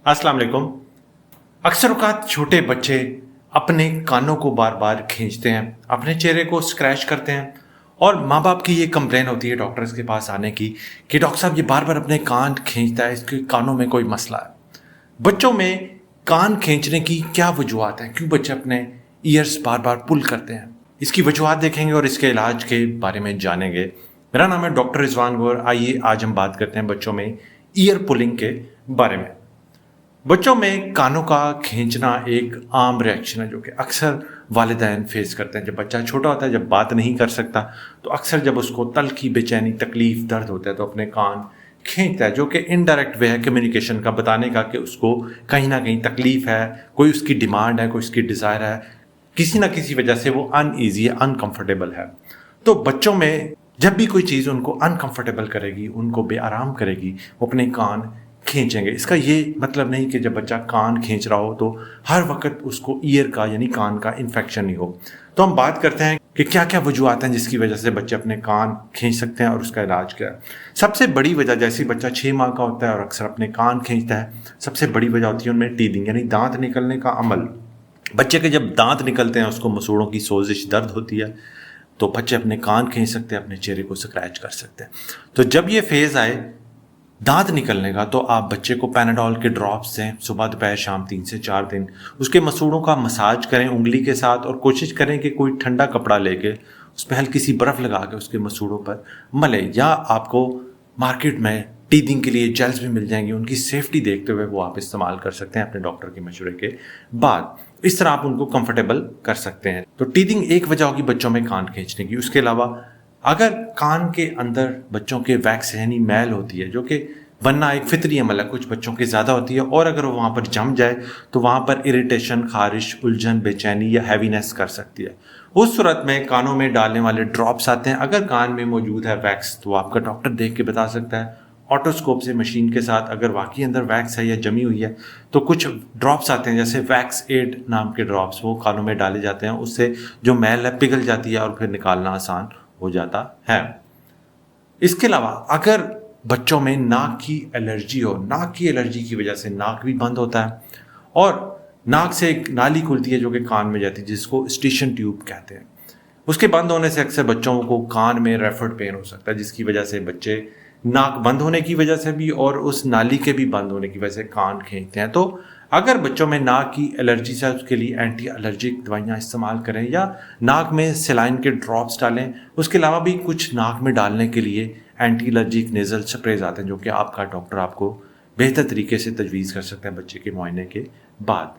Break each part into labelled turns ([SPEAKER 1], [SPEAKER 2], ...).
[SPEAKER 1] अस्सलाम वालेकुम। अक्सर औकात छोटे बच्चे अपने कानों को बार बार खींचते हैं, अपने चेहरे को स्क्रैच करते हैं और माँ बाप की ये कंप्लेन होती है डॉक्टर्स के पास आने की कि डॉक्टर साहब ये बार बार अपने कान खींचता है, इसके कानों में कोई मसला है। बच्चों में कान खींचने की क्या वजूहत हैं? क्यों बच्चे अपने ईयर्स बार बार पुल करते हैं? इसकी वजूहत देखेंगे और इसके इलाज के बारे में जानेंगे। मेरा नाम है डॉक्टर रिजवान गौर। आइए आज हम बात करते हैं बच्चों में ईयर पुलिंग के बारे में। बच्चों में कानों का खींचना एक आम रिएक्शन है जो कि अक्सर वालिदैन फेस करते हैं। जब बच्चा छोटा होता है, जब बात नहीं कर सकता, तो अक्सर जब उसको तल्खी, बेचैनी, तकलीफ, दर्द होता है तो अपने कान खींचता है, जो कि इनडायरेक्ट वे है कम्युनिकेशन का, बताने का कि उसको कहीं ना कहीं तकलीफ है, कोई उसकी डिमांड है, कोई उसकी डिज़ायर है, किसी ना किसी वजह से वो अनईजी है, अनकंफर्टेबल है। तो बच्चों में जब भी कोई चीज़ उनको अनकंफर्टेबल करेगी, उनको बेआराम करेगी, वो अपने कान खींचेंगे। इसका ये मतलब नहीं कि जब बच्चा कान खींच रहा हो तो हर वक्त उसको ईयर का यानी कान का इन्फेक्शन नहीं हो। तो हम बात करते हैं कि क्या क्या वजूहत हैं जिसकी वजह से बच्चे अपने कान खींच सकते हैं और उसका इलाज क्या है। सबसे बड़ी वजह, जैसे बच्चा 6 माह का होता है और अक्सर अपने कान खींचता है, सबसे बड़ी वजह होती है उनमें टीथिंग यानी दांत निकलने का अमल। बच्चे के जब दांत निकलते हैं उसको मसूड़ों की सोजिश, दर्द होती है, तो बच्चे अपने कान खींच सकते हैं, अपने चेहरे को स्क्रैच कर सकते हैं। तो जब ये फेज़ आए दांत निकलने का, तो आप बच्चे को पैनाडोल के ड्रॉप्स दें सुबह दोपहर शाम 3 से 4 दिन। उसके मसूड़ों का मसाज करें उंगली के साथ और कोशिश करें कि कोई ठंडा कपड़ा लेके उस पर हल्की सी बर्फ़ लगा के उसके मसूड़ों पर मले। या आपको मार्केट में टीथिंग के लिए जेल्स भी मिल जाएंगी, उनकी सेफ्टी देखते हुए वो आप इस्तेमाल कर सकते हैं अपने डॉक्टर के मशवरे के बाद। इस तरह आप उनको कंफर्टेबल कर सकते हैं। तो टीथिंग एक वजह होगी बच्चों में कान खींचने की। उसके अलावा अगर कान के अंदर बच्चों के वैक्स यानी मैल होती है, जो कि बनना एक फितरी अमल है, कुछ बच्चों की ज़्यादा होती है, और अगर वो वहाँ पर जम जाए तो वहाँ पर इरिटेशन, खारिश, उलझन, बेचैनी या हैवीनेस कर सकती है। उस सूरत में कानों में डालने वाले ड्रॉप्स आते हैं। अगर कान में मौजूद है वैक्स तो आपका डॉक्टर देख के बता सकता है ऑटोस्कोप से मशीन के साथ। अगर वाकई अंदर वैक्स है या जमी हुई है तो कुछ ड्रॉप्स आते हैं जैसे वैक्स एड नाम के ड्रॉप्स, वो कानों में डाले जाते हैं। उससे जो मैल है पिघल जाती है और फिर निकालना आसान हो जाता है। इसके अलावा अगर बच्चों में नाक की एलर्जी हो, नाक की एलर्जी की वजह से नाक भी बंद होता है और नाक से एक नाली खुलती है जो कि कान में जाती है, जिसको स्टिशन ट्यूब कहते हैं। उसके बंद होने से अक्सर बच्चों को कान में रेफर्ड पेन हो सकता है, जिसकी वजह से बच्चे नाक बंद होने की वजह से भी और उस नाली के भी बंद होने की वजह से कान खींचते हैं। तो अगर बच्चों में नाक की एलर्जी से उसके लिए एंटी एलर्जिक दवाइयाँ इस्तेमाल करें या नाक में सेलाइन के ड्रॉप्स डालें। उसके अलावा भी कुछ नाक में डालने के लिए एंटी एलर्जिक नेज़ल स्प्रेज आते हैं जो कि आपका डॉक्टर आपको बेहतर तरीके से तजवीज़ कर सकते हैं बच्चे के मुआयने के बाद।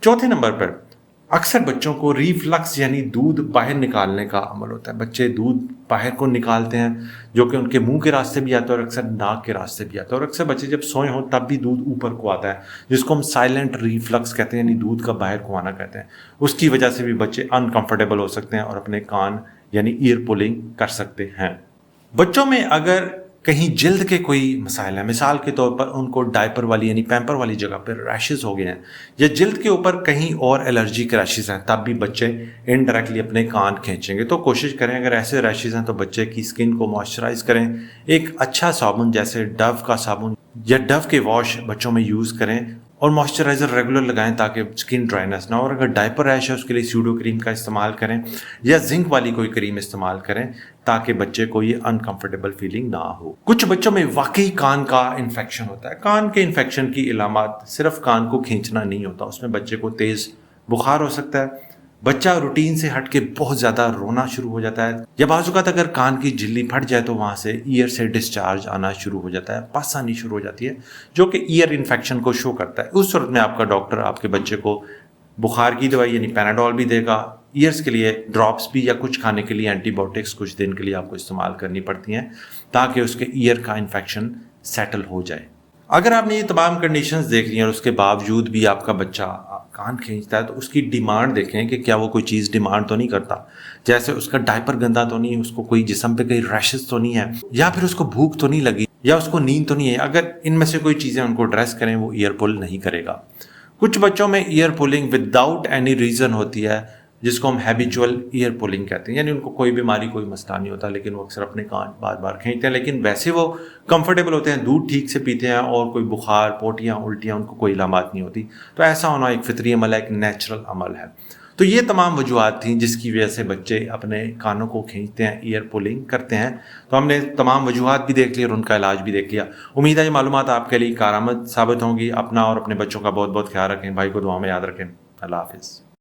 [SPEAKER 1] चौथे नंबर पर अक्सर बच्चों को रिफ्लक्स यानी दूध बाहर निकालने का अमल होता है। बच्चे दूध बाहर को निकालते हैं जो कि उनके मुंह के रास्ते भी आता है और अक्सर नाक के रास्ते भी आता है। और अक्सर बच्चे जब सोए हों तब भी दूध ऊपर को आता है, जिसको हम साइलेंट रिफ्लक्स कहते हैं, यानी दूध का बाहर को आना कहते हैं। उसकी वजह से भी बच्चे अनकंफर्टेबल हो सकते हैं और अपने कान यानी ईयर पुलिंग कर सकते हैं। बच्चों में अगर कहीं जिल्द के कोई मसाइल है, मिसाल के तौर पर उनको डायपर वाली यानी पैम्पर वाली जगह पर रैशेस हो गए हैं या जिल्द के ऊपर कहीं और एलर्जी के रैशेस हैं, तब भी बच्चे इनडायरेक्टली अपने कान खींचेंगे। तो कोशिश करें अगर ऐसे रैशेस हैं तो बच्चे की स्किन को मॉइस्चराइज करें। एक अच्छा साबुन जैसे डव का साबुन या डव के वॉश बच्चों में यूज़ करें और मॉइस्चराइज़र रेगुलर लगाएं ताकि स्किन ड्राइनेस ना हो। और अगर डायपर रैश है उसके लिए स्यूडो क्रीम का इस्तेमाल करें या जिंक वाली कोई क्रीम इस्तेमाल करें ताकि बच्चे को ये अनकंफर्टेबल फीलिंग ना हो। कुछ बच्चों में वाकई कान का इन्फेक्शन होता है। कान के इन्फेक्शन की इलामात सिर्फ कान को खींचना नहीं होता, उसमें बच्चे को तेज़ बुखार हो सकता है, बच्चा रूटीन से हट के बहुत ज़्यादा रोना शुरू हो जाता है, या बाज़ औक़ात अगर कान की झिल्ली फट जाए तो वहाँ से ईयर से डिस्चार्ज आना शुरू हो जाता है, पस आनी शुरू हो जाती है जो कि ईयर इन्फेक्शन को शो करता है। उस सूरत में आपका डॉक्टर आपके बच्चे को बुखार की दवाई यानी पैनाडोल भी देगा, ईयर्स के लिए ड्रॉप्स भी, या कुछ खाने के लिए एंटीबायोटिक्स कुछ दिन के लिए आपको इस्तेमाल करनी पड़ती हैं ताकि उसके ईयर का इन्फेक्शन सेटल हो जाए। अगर आपने ये तमाम कंडीशंस देख ली हैं और उसके बावजूद भी आपका बच्चा कान खींचता है तो उसकी डिमांड देखें कि क्या वो कोई चीज़ डिमांड तो नहीं करता, जैसे उसका डायपर गंदा तो नहीं, उसको कोई जिस्म पे कहीं रैशेस तो नहीं है, या फिर उसको भूख तो नहीं लगी, या उसको नींद तो नहीं है। अगर इनमें से कोई चीज़ें उनको एड्रेस करें वो ईयर पुल नहीं करेगा। कुछ बच्चों में year pulling without any reason होती है جس کو ہم ہیبیچول ایئر پولنگ کہتے ہیں، یعنی ان کو کوئی بیماری کوئی مسئلہ نہیں ہوتا لیکن وہ اکثر اپنے کان بار بار کھینچتے ہیں، لیکن ویسے وہ کمفرٹیبل ہوتے ہیں، دودھ ٹھیک سے پیتے ہیں اور کوئی بخار، پوٹیاں، الٹیاں ان کو کوئی علامات نہیں ہوتی. تو ایسا ہونا ایک فطری عمل ہے، ایک نیچرل عمل ہے. تو یہ تمام وجوہات تھیں جس کی وجہ سے بچے اپنے کانوں کو کھینچتے ہیں، ایئر پولنگ کرتے ہیں. تو ہم نے تمام وجوہات بھی دیکھ لی اور ان کا علاج بھی دیکھ لیا. امید ہے یہ معلومات آپ کے لیے کارآمد ثابت ہوں گی. اپنا اور اپنے بچوں کا بہت بہت خیال رکھیں. بھائی کو دعا میں یاد رکھیں. اللہ حافظ.